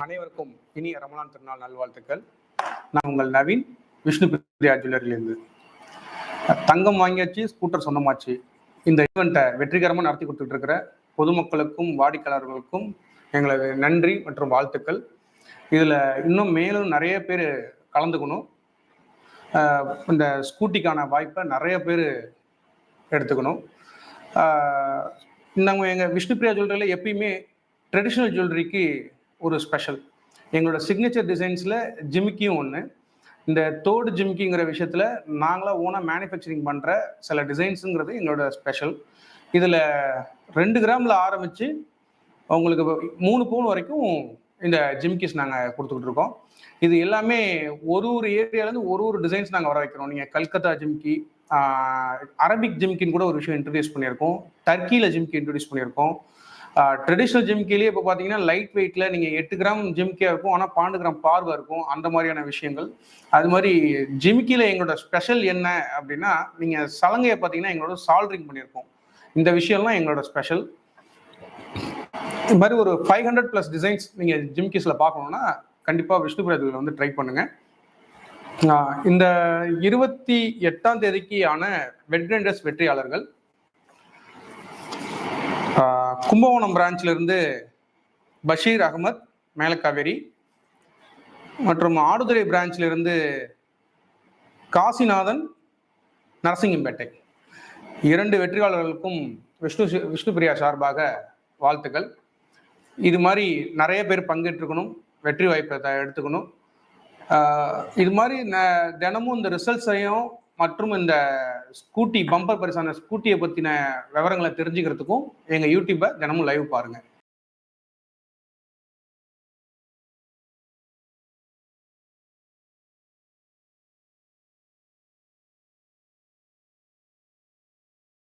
அனைவருக்கும் இனிய ரமலான் திருநாள் நல்வாழ்த்துக்கள். நான் உங்கள் நவீன், விஷ்ணு பிரியா ஜுவல்லரியிலிருந்து. தங்கம் வாங்கியாச்சு, ஸ்கூட்டர் சொந்தமாச்சு. இந்த ஈவெண்ட்டை வெற்றிகரமாக நடத்தி கொடுத்துட்டு இருக்கிற பொதுமக்களுக்கும் வாடிக்கையாளர்களுக்கும் எங்களது நன்றி மற்றும் வாழ்த்துக்கள். இதில் இன்னும் மேலும் நிறைய பேர் கலந்துக்கணும். இந்த ஸ்கூட்டிக்கான வாய்ப்பை நிறைய பேர் எடுத்துக்கணும். நாங்கள் எங்கள் விஷ்ணு பிரியா ஜுவல்லரியில் எப்பயுமே ட்ரெடிஷ்னல் ஜுவல்லரிக்கு ஒரு ஸ்பெஷல். எங்களோட சிக்னேச்சர் டிசைன்ஸில் ஜிமிக்கியும் ஒன்று. இந்த தோடு ஜிமிக்கிங்கிற விஷயத்தில் நாங்களாக ஓனாக மேனுஃபேக்சரிங் பண்ணுற சில டிசைன்ஸுங்கிறது எங்களோட ஸ்பெஷல். இதில் 2 கிராமில் ஆரம்பித்து உங்களுக்கு 3 பவுன் வரைக்கும் இந்த ஜிமிக்கிஸ் நாங்கள் கொடுத்துக்கிட்டு இருக்கோம். இது எல்லாமே ஒரு ஏரியாவிலேருந்து ஒரு டிசைன்ஸ் நாங்கள் வர வைக்கிறோம். நீங்கள் கல்கத்தா ஜிமிக்கி, அரபிக் ஜிமிக்கின்னு கூட ஒரு விஷயம் இன்ட்ரடியூஸ் பண்ணியிருக்கோம். டர்க்கியில் ஜிமிக்கி இன்ட்ரடியூஸ் பண்ணியிருக்கோம். ட்ரெடிஷ்னல் ஜிமிக்கிலேயே இப்போ பார்த்தீங்கன்னா லைட் வெயிட்டில் நீங்கள் 8 கிராம் ஜிமிக்கியாக இருக்கும், ஆனால் 12 கிராம் பார்வை இருக்கும். அந்த மாதிரியான விஷயங்கள். அது மாதிரி ஜிமிக்கியில் எங்களோட ஸ்பெஷல் என்ன அப்படின்னா, நீங்கள் சலங்கையை பார்த்தீங்கன்னா எங்களோட சால்ட்ரிங் பண்ணியிருக்கோம். இந்த விஷயம்லாம் எங்களோட ஸ்பெஷல். இது மாதிரி ஒரு 500+ டிசைன்ஸ் நீங்கள் ஜிமிக்கிஸில் பார்க்கணுன்னா கண்டிப்பாக விஷ்ணு பிரியா ஜுவல்லரியில் வந்து ட்ரை பண்ணுங்கள். இந்த 28ஆம் தேதிக்கு ஆன வெட்கிரைண்டர்ஸ் வெற்றியாளர்கள் கும்பகோணம் பிரான்ச்ல இருந்து பஷீர் அகமத் மேலக்காவேரி மற்றும் ஆடுதுறை பிரான்ச்ல இருந்து காசிநாதன் நரசிங்கம்பேட்டை. 2 வெற்றியாளர்களுக்கும் விஷ்ணு பிரியா சார்பாக வாழ்த்துக்கள். இது மாதிரி நிறைய பேர் பங்கேற்றுக்கணும், வெற்றி வாய்ப்பை எடுத்துக்கணும். இது மாதிரி தினமும் இந்த ரிசல்ட்ஸையும் மற்றும் இந்த ஸ்கூட்டி பம்பர் பரிசான ஸ்கூட்டியை பற்றின விவரங்களை தெரிஞ்சுக்கிறதுக்கும் எங்கள் யூடியூப்பை தினமும் லைவ் பாருங்கள்.